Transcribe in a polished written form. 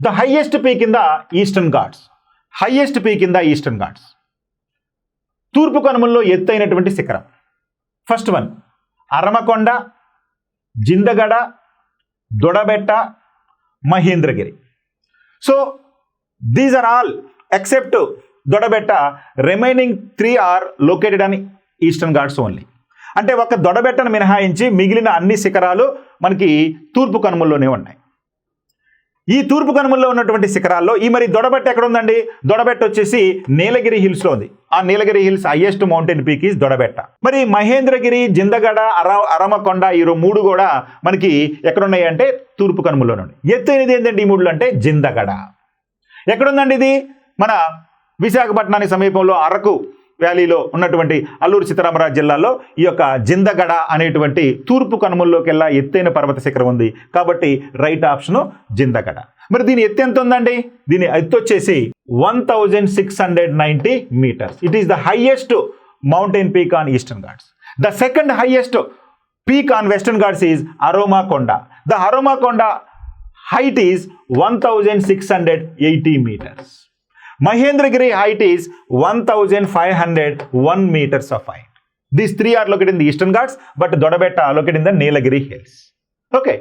The highest peak in the Eastern Ghats. Highest peak in the Eastern Ghats. తూర్పు కనుమల్లో ఎత్తైనటువంటి శిఖరం. First one Armakonda, Jindhagada, Doddabetta, Mahendragiri. So these are all except Doddabetta. Remaining 3 are located on Eastern Ghats only. అంటే ఒక దొడబెట్టను మినహాయించి మిగిలిన అన్ని శిఖరాలు మనకి తూర్పు కనుమల్లోనే ఉన్నాయి. ఈ తూర్పు కనుమల్లో ఉన్నటువంటి శిఖరాల్లో ఈ మరి దొడబెట్ట ఎక్కడ ఉందండి? దొడబెట్ట వచ్చేసి నీలగిరి హిల్స్లో ఉంది. ఆ Nilgiri hills highest mountain peak is Doddabetta. మరి మహేంద్రగిరి, జిందగడ, అరమకొండ ఈ 3 కూడా మనకి ఎక్కడున్నాయి అంటే తూర్పు కనుమల్లోనే ఉన్నాయి. ఎత్తైనది ఏంటంటే ఈ 3 అంటే జిందగడ. ఎక్కడుందండి ఇది? మన విశాఖపట్నానికి సమీపంలో అరకు వ్యాలీలో ఉన్నటువంటి అల్లూరు సీతారామరాజు జిల్లాలో ఈ యొక్క జిందగడ అనేటువంటి తూర్పు కనుమల్లోకెల్లా ఎత్తైన పర్వత శిఖరం ఉంది. కాబట్టి రైట్ ఆప్షను జిందగడ. మరి దీని ఎత్తు ఎంత ఉందండి? దీని ఎత్తు వచ్చేసి 1690 meters. It is the highest mountain peak on Eastern Ghats. The second highest peak on western Ghats is Armakonda. The Armakonda height is 1680 meters. Mahendragiri height is 1501 meters of height. These 3 are located in the Eastern Ghats, but Dodabetta are located in the Nilagiri Hills. Okay.